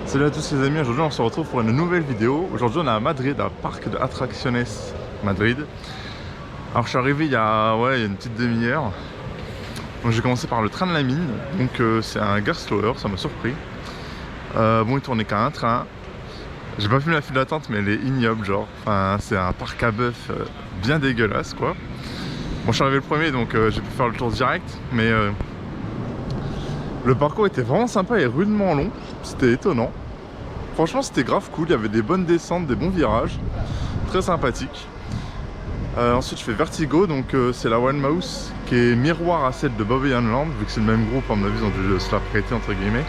Salut à tous les amis, aujourd'hui on se retrouve pour une nouvelle vidéo. Aujourd'hui on est à Madrid, à Parc de Atracciones Madrid. Alors je suis arrivé il y a une petite demi-heure. Donc j'ai commencé par le train de la mine, donc c'est un gare slower, ça m'a surpris. Bon, il tournait qu'à un train. J'ai pas filmé la file d'attente, mais elle est ignoble, genre. Enfin, c'est un parc à bœuf bien dégueulasse, quoi. Bon, je suis arrivé le premier, donc j'ai pu faire le tour direct, mais le parcours était vraiment sympa et rudement long. C'était étonnant. Franchement, c'était grave cool. Il y avait des bonnes descentes, des bons virages. Très sympathique. Ensuite, je fais Vertigo, donc c'est la One Mouse qui est miroir à celle de Babylon Land, vu que c'est le même groupe, à mon avis, ils ont dû se la prêter, entre guillemets.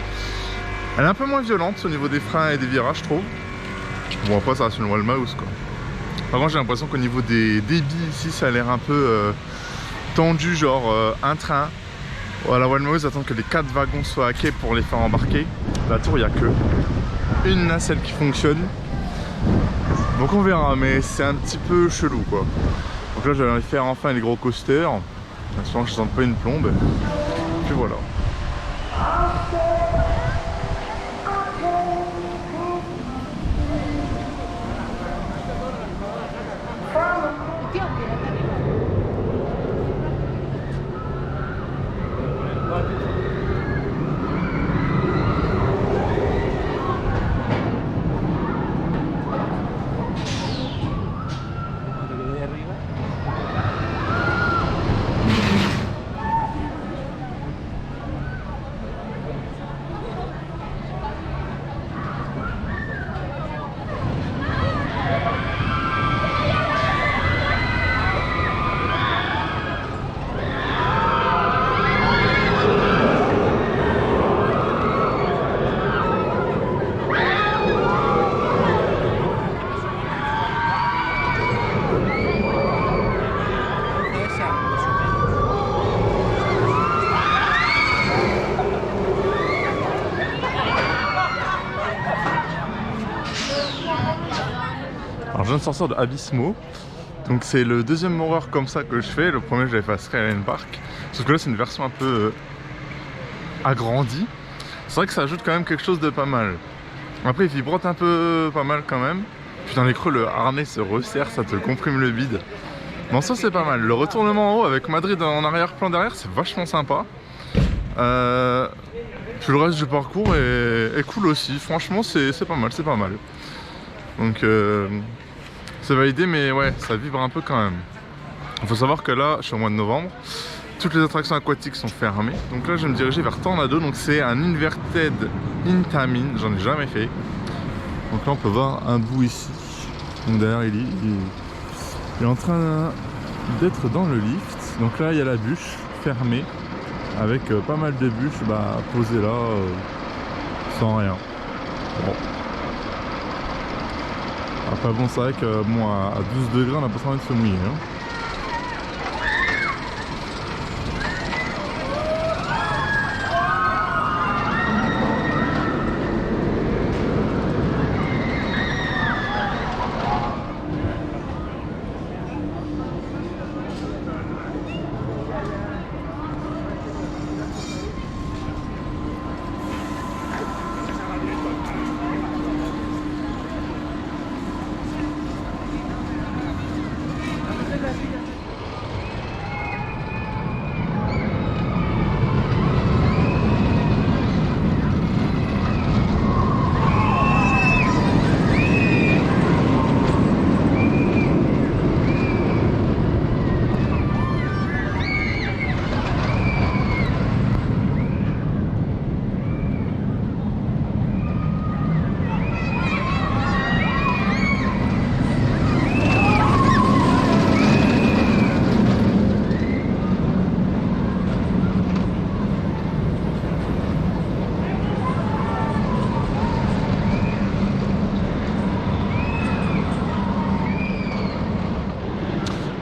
Elle est un peu moins violente au niveau des freins et des virages, je trouve. Bon, après, ça reste une One Mouse, quoi. Par contre, j'ai l'impression qu'au niveau des débits ici, ça a l'air un peu tendu, genre un train. Voilà, One Mouse attend que les 4 wagons soient à quai pour les faire embarquer. La tour, il n'y a que une nacelle qui fonctionne. Donc on verra, mais c'est un petit peu chelou, quoi. Donc là, j'allais faire enfin les gros coasters. J'espère que je ne sente pas une plombe. Puis voilà. Alors je viens de sortir de Abysmo, donc c'est le deuxième horreur comme ça que je fais. Le premier je l'ai fait à Skyline Park, sauf que là c'est une version un peu agrandie. C'est vrai que ça ajoute quand même quelque chose de pas mal. Après il vibrote un peu pas mal quand même. Puis dans les creux le harnais se resserre, ça te comprime le bide. Bon, ça c'est pas mal. Le retournement en haut avec Madrid en arrière-plan derrière, c'est vachement sympa. Puis le reste du parcours est cool aussi. Franchement c'est pas mal, c'est pas mal. Donc c'est validé, mais ouais, ça vibre un peu quand même. Il faut savoir que là, je suis au mois de novembre, toutes les attractions aquatiques sont fermées. Donc là, je vais me diriger vers Tornado. Donc c'est un inverted Intamin, j'en ai jamais fait. Donc là, on peut voir un bout ici. Donc derrière, il est en train d'être dans le lift. Donc là, il y a la bûche fermée avec pas mal de bûches posées là sans rien. Bon. Après bon, c'est vrai que bon, à 12 degrés on n'a pas envie de se mouiller, hein.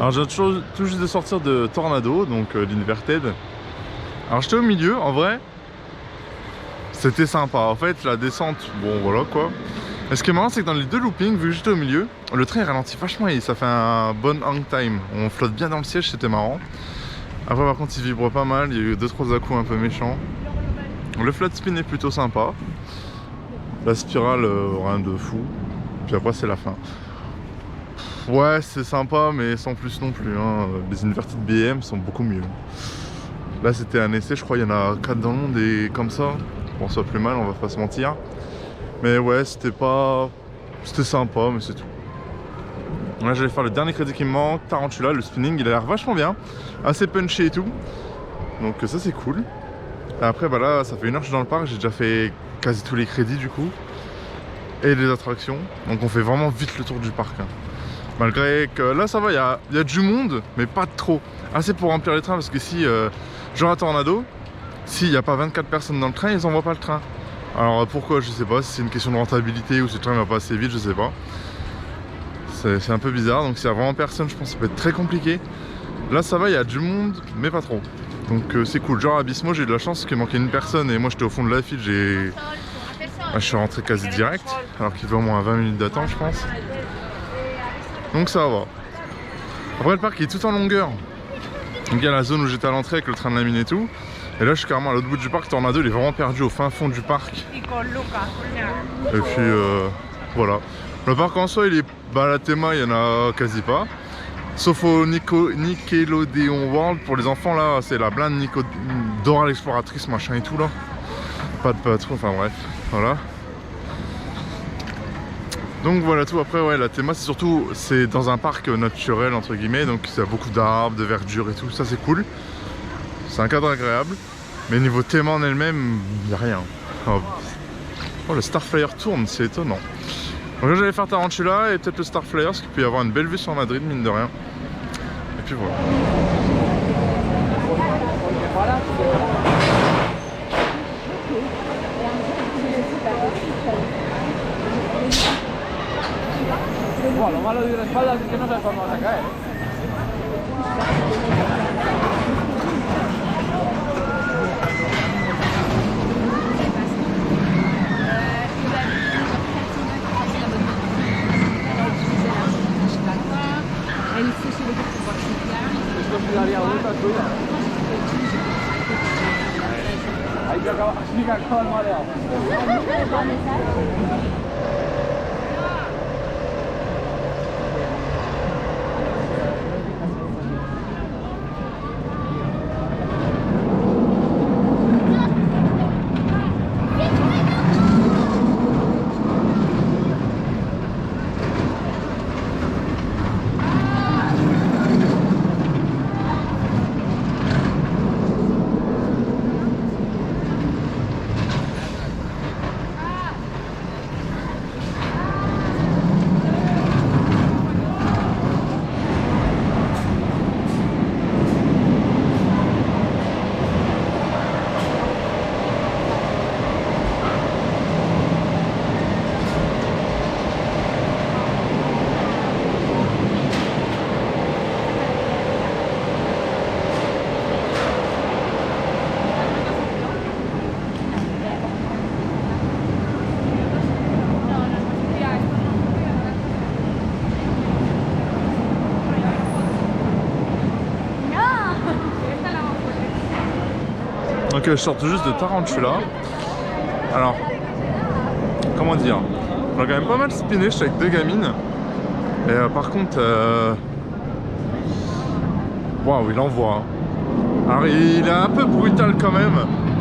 Alors je viens tout juste de sortir de Tornado, donc l'Inverted. Alors j'étais au milieu, en vrai, c'était sympa. En fait, la descente, bon voilà quoi. Et ce qui est marrant, c'est que dans les deux loopings, vu que j'étais au milieu, le train ralentit vachement et ça fait un bon hang time. On flotte bien dans le siège, c'était marrant. Après par contre il vibre pas mal, il y a eu 2-3 à-coups un peu méchants. Le flat spin est plutôt sympa. La spirale, rien de fou. Puis après c'est la fin. Ouais, c'est sympa, mais sans plus non plus. Hein. Les Inverted BM sont beaucoup mieux. Là, c'était un essai, je crois, il y en a 4 dans le monde et comme ça. Bon, ça va plus mal, on va pas se mentir. Mais ouais, c'était pas... C'était sympa, mais c'est tout. Là, j'allais faire le dernier crédit qui me manque, Tarantula, le spinning, il a l'air vachement bien. Assez punchy et tout. Donc ça, c'est cool. Et après, bah là, ça fait 1 heure que je suis dans le parc, j'ai déjà fait quasi tous les crédits du coup. Et les attractions. Donc on fait vraiment vite le tour du parc. Hein. Malgré que là ça va, il y a du monde, mais pas trop. Assez pour remplir les trains parce que si genre à Tornado, s'il n'y a pas 24 personnes dans le train, ils n'envoient pas le train. Alors pourquoi, je sais pas, si c'est une question de rentabilité ou si le train va pas assez vite, je sais pas. C'est un peu bizarre, donc s'il y a vraiment personne, je pense que ça peut être très compliqué. Là ça va, il y a du monde, mais pas trop. Donc c'est cool. Genre à Bismo, j'ai eu de la chance qu'il manquait une personne et moi j'étais au fond de la file, je suis rentré quasi direct, alors qu'il fait au moins 20 minutes d'attente, je pense. Donc ça va. Après, le parc est tout en longueur. Donc il y a la zone où j'étais à l'entrée avec le train de la mine et tout. Et là, je suis carrément à l'autre bout du parc. Tornado, il est vraiment perdu au fin fond du parc. Et puis voilà. Le parc en soi, il est. Bah, la théma, il y en a quasi pas. Sauf au Nickelodeon World. Pour les enfants, là, c'est la blinde Dora l'exploratrice, machin et tout là. Pas de patron, enfin bref. Voilà. Donc voilà tout. Après ouais, la théma c'est surtout, c'est dans un parc naturel entre guillemets, donc il y a beaucoup d'arbres, de verdure et tout, ça c'est cool. C'est un cadre agréable. Mais niveau théma en elle-même, il n'y a rien. Oh, le Starflyer tourne, c'est étonnant. Donc là j'allais faire Tarantula et peut-être le Starflyer, parce qu'il peut y avoir une belle vue sur Madrid, mine de rien. Et puis voilà. Bueno, lo malo de la espalda es que no sabes cuándo vas a caer. Esto sí daría vueltas tuya. Ahí que acaba, así que acaba el mareado. Donc je sors tout juste de Tarantula. Alors, comment dire, j'ai quand même pas mal spiné, j'étais avec 2 gamines. Et par contre, waouh, il envoie. Hein. Alors il est un peu brutal quand même.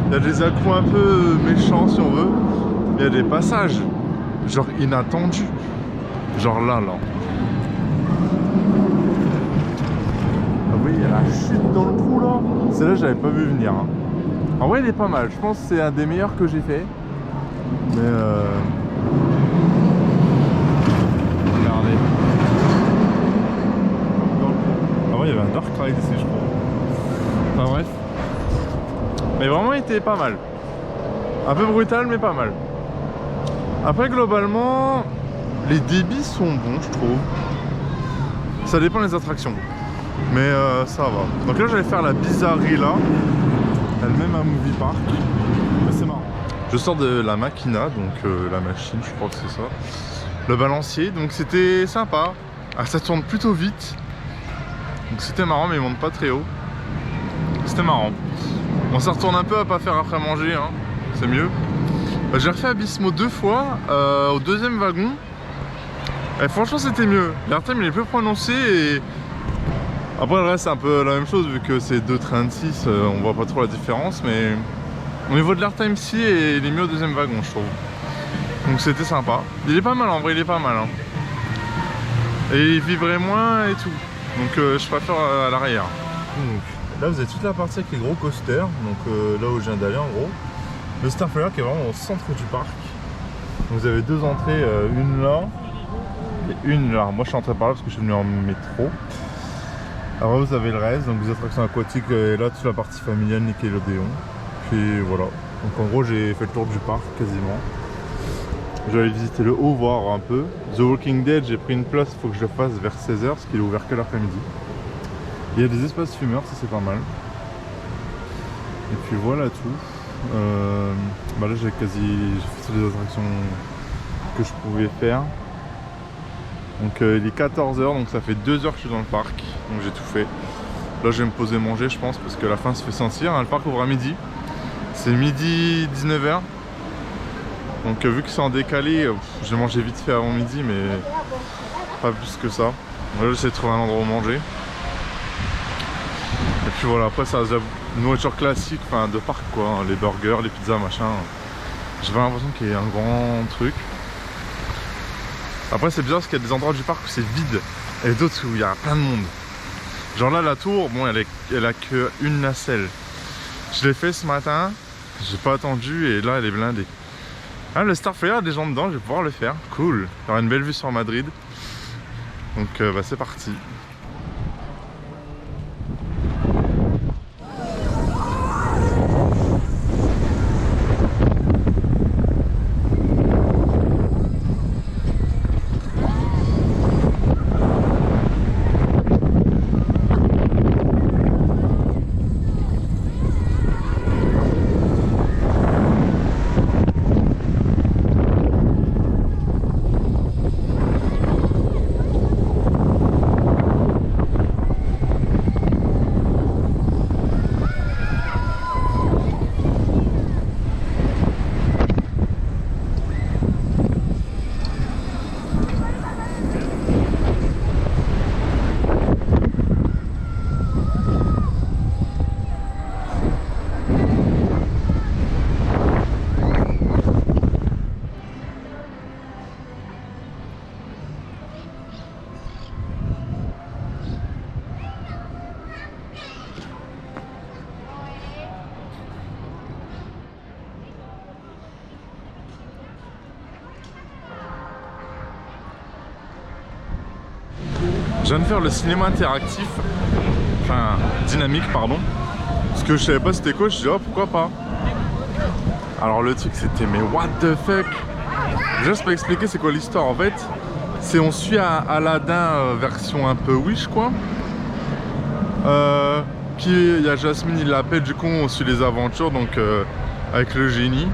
Il y a des à-coups un peu méchants si on veut. Il y a des passages, genre inattendus. Genre là. Ah oui, il y a la chute dans le trou là. Celle-là, j'avais pas vu venir. Hein. En vrai, il est pas mal. Je pense que c'est un des meilleurs que j'ai fait. Mais regardez. Ah ouais, il y avait un Dark Ride ici, je crois. Enfin bref. Mais vraiment, il était pas mal. Un peu brutal, mais pas mal. Après, globalement, les débits sont bons, je trouve. Ça dépend des attractions. Mais ça va. Donc là, j'allais faire la Bizarrilla. Elle-même un movie park, mais c'est marrant. Je sors de la Machina, donc la machine, je crois que c'est ça. Le balancier, donc c'était sympa. Ah, ça tourne plutôt vite. Donc c'était marrant, mais il monte pas très haut. C'était marrant. Bon, ça retourne un peu à pas faire après manger, hein. C'est mieux. J'ai refait Abysmo 2 fois au deuxième wagon. Et franchement c'était mieux. L'airtime il est plus prononcé et après le reste c'est un peu la même chose vu que c'est 2 trains de 6, on voit pas trop la différence, mais au niveau de l'airtime ici il est mieux au deuxième wagon je trouve. Donc c'était sympa. Il est pas mal en vrai, il est pas mal hein. Et il vibrait moins et tout. Donc je préfère à l'arrière. Là vous avez toute la partie avec les gros coasters, donc là où je viens d'aller en gros. Le Starflyer qui est vraiment au centre du parc. Vous avez 2 entrées, une là et une là. Moi je suis entré par là parce que je suis venu en métro. Alors vous avez le reste, donc des attractions aquatiques et là toute la partie familiale Nickelodeon. Puis voilà. Donc en gros j'ai fait le tour du parc quasiment. J'allais visiter le haut, voir un peu. The Walking Dead, j'ai pris une place, il faut que je le fasse vers 16h parce qu'il est ouvert que l'après-midi. Il y a des espaces fumeurs, ça c'est pas mal. Et puis voilà tout. Bah là j'ai fait toutes les attractions que je pouvais faire. Donc il est 14h, donc ça fait 2 heures que je suis dans le parc. Donc j'ai tout fait. Là je vais me poser manger je pense parce que la faim se fait sentir. Le parc ouvre à midi. C'est midi 19h. Donc vu que c'est en décalé, j'ai mangé vite fait avant midi mais pas plus que ça. Là j'essaie de trouver un endroit où manger. Et puis voilà, après ça a une nourriture classique, enfin de parc quoi, hein, les burgers, les pizzas, machin. J'ai pas l'impression qu'il y ait un grand truc. Après c'est bizarre parce qu'il y a des endroits du parc où c'est vide et d'autres où il y a plein de monde. Genre là la tour, bon elle a que une nacelle. Je l'ai fait ce matin, j'ai pas attendu et là elle est blindée. Ah, le Starflyer, il y a des gens dedans, je vais pouvoir le faire. Cool. Il y aura une belle vue sur Madrid. Donc bah, c'est parti. Je viens de faire le cinéma interactif, enfin dynamique pardon, parce que je savais pas c'était quoi, je dis oh pourquoi pas. Alors le truc c'était mais what the fuck. Déjà je peux expliquer c'est quoi l'histoire en fait. C'est on suit Aladdin version un peu Wish quoi. Il y a Jasmine, il l'appelle, du coup on suit les aventures donc avec le génie.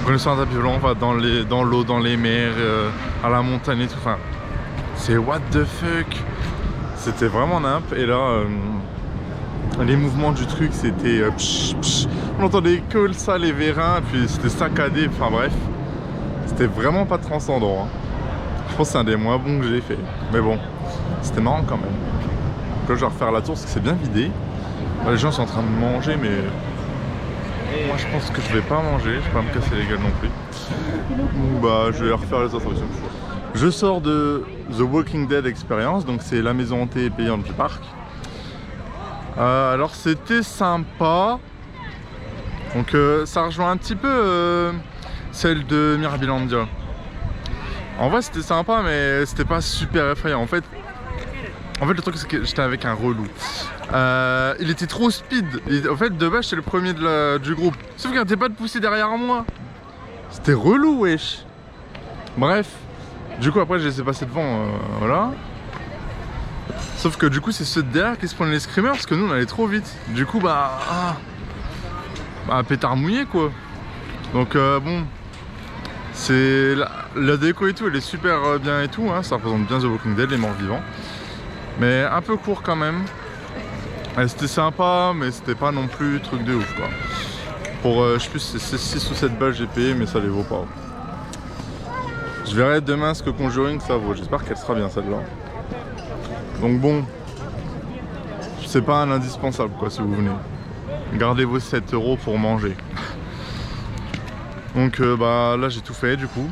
Connaissant un tapis volant, on va dans l'eau, dans les mers, à la montagne et tout. Enfin, c'est what the fuck. C'était vraiment nimp. Et là, les mouvements du truc, c'était on entendait que ça, les vérins, puis c'était saccadé. Enfin bref, c'était vraiment pas transcendant. Hein. Je pense que c'est un des moins bons que j'ai fait. Mais bon, c'était marrant quand même. Donc là, je vais refaire la tour parce que c'est bien vidé. Là, les gens sont en train de manger, mais moi je pense que je vais pas manger. Je vais pas me casser les gueules non plus. Bah, je vais refaire les attractions. Je sors de The Walking Dead Experience, donc c'est la maison hantée payante du parc. Alors c'était sympa. Donc ça rejoint un petit peu celle de Mirabilandia. En vrai c'était sympa mais c'était pas super effrayant. En fait le truc c'est que j'étais avec un relou. Il était trop speed. En fait de base j'étais le premier du groupe. Sauf qu'il n'arrêtait pas de pousser derrière moi. C'était relou wesh. Bref. Du coup après j'ai laissé passer devant, voilà. Sauf que du coup c'est ceux de derrière qui se prennent les screamers parce que nous on allait trop vite. Du coup bah pétard mouillé quoi. Donc bon, c'est la déco et tout elle est super bien et tout, hein. Ça représente bien The Walking Dead, les morts vivants. Mais un peu court quand même. C'était sympa mais c'était pas non plus truc de ouf quoi. Pour, je sais plus si c'est 6 ou 7 balles j'ai payé, mais ça les vaut pas. Je verrai demain ce que Conjuring ça vaut. J'espère qu'elle sera bien celle-là. Donc bon, c'est pas un indispensable quoi si vous venez. Gardez vos 7 € pour manger. Donc bah là j'ai tout fait du coup.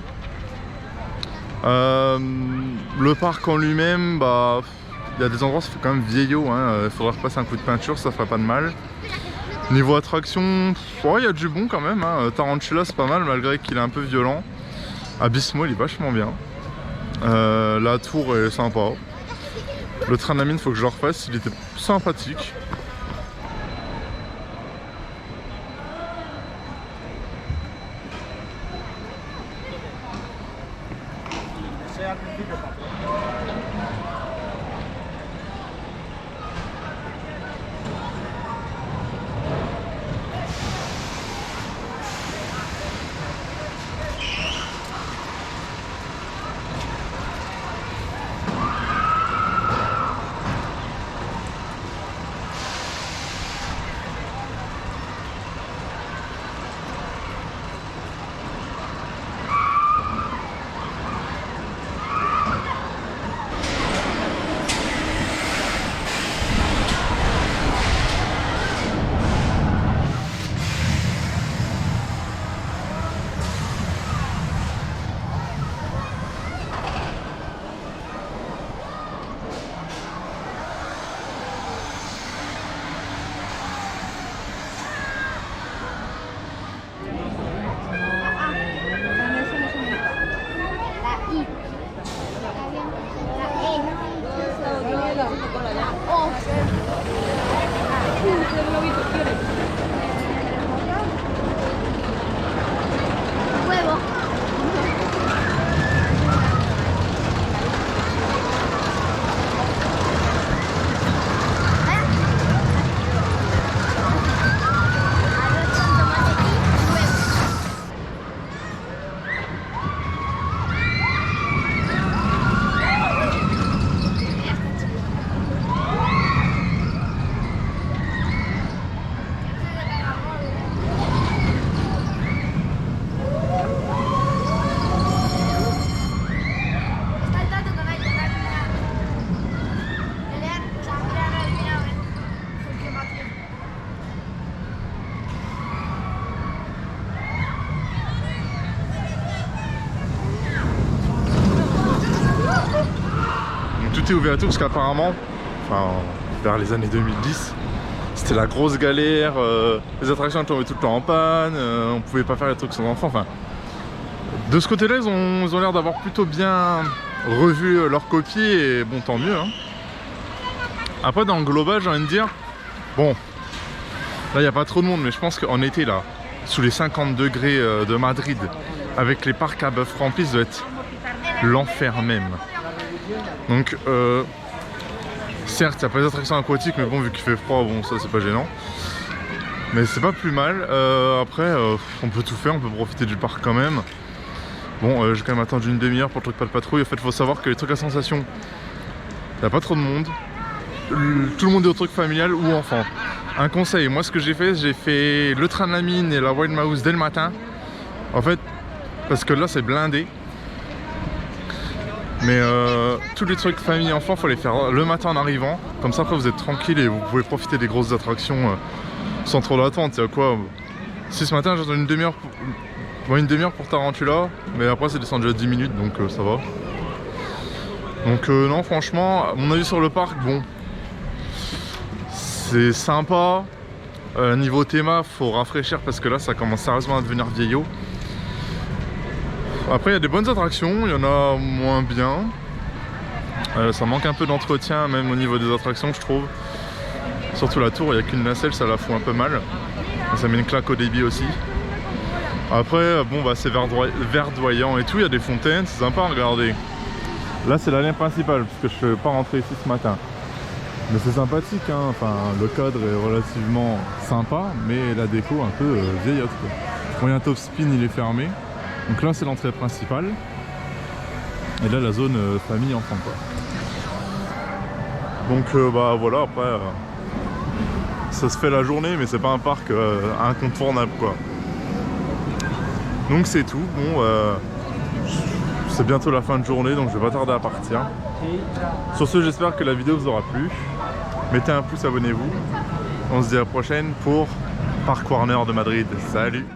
Le parc en lui-même, bah il y a des endroits ça fait quand même vieillot, hein. Il faudrait repasser un coup de peinture, ça ferait pas de mal. Niveau attraction, il y a du bon quand même, hein. Tarantula c'est pas mal malgré qu'il est un peu violent. Abyssmo il est vachement bien. La tour est sympa. Le train de la mine faut que je le refasse, il était sympathique. Tout est ouvert à tout parce qu'apparemment, enfin vers les années 2010, c'était la grosse galère, les attractions tombaient tout le temps en panne, on pouvait pas faire les trucs sans enfants, enfin de ce côté là ils ont l'air d'avoir plutôt bien revu leur copie et bon tant mieux hein. Après dans le global j'ai envie de dire, bon là il n'y a pas trop de monde mais je pense qu'en été là, sous les 50 degrés de Madrid, avec les parcs à bœuf remplis, ça doit être l'enfer même. Donc certes il n'y a pas d'attractions aquatiques mais bon vu qu'il fait froid bon ça c'est pas gênant. Mais c'est pas plus mal. Après on peut tout faire, on peut profiter du parc quand même. Bon j'ai quand même attendu une demi-heure pour le truc pas de patrouille. En fait faut savoir que les trucs à sensation, il n'y a pas trop de monde. Tout le monde est au truc familial ou enfant. Un conseil, moi ce que j'ai fait le train de la mine et la Wild Mouse dès le matin. En fait parce que là c'est blindé. Mais tous les trucs famille enfant faut les faire le matin en arrivant. Comme ça après vous êtes tranquille et vous pouvez profiter des grosses attractions sans trop d'attente. Il y a quoi, si ce matin j'ai une demi-heure pour Tarantula, mais après c'est descendu à 10 minutes donc ça va. Donc non franchement mon avis sur le parc, bon c'est sympa. Niveau théma faut rafraîchir parce que là ça commence sérieusement à devenir vieillot. Après il y a des bonnes attractions, il y en a moins bien. Ça manque un peu d'entretien même au niveau des attractions je trouve. Surtout la tour, il n'y a qu'une nacelle, ça la fout un peu mal. Ça met une claque au débit aussi. Après bon bah c'est verdoyant et tout, il y a des fontaines, c'est sympa à regarder. Là c'est l'allée principale parce que je ne suis pas rentré ici ce matin. Mais c'est sympathique hein, enfin le cadre est relativement sympa mais la déco un peu vieillotte quoi. Bon, il y a un top spin, il est fermé. Donc là c'est l'entrée principale. Et là la zone famille enfant quoi. Donc bah voilà après ça se fait la journée, mais c'est pas un parc incontournable quoi. Donc c'est tout. Bon, c'est bientôt la fin de journée, donc je vais pas tarder à partir. Sur ce, j'espère que la vidéo vous aura plu. Mettez un pouce, abonnez-vous. On se dit à la prochaine pour Park Warner de Madrid. Salut!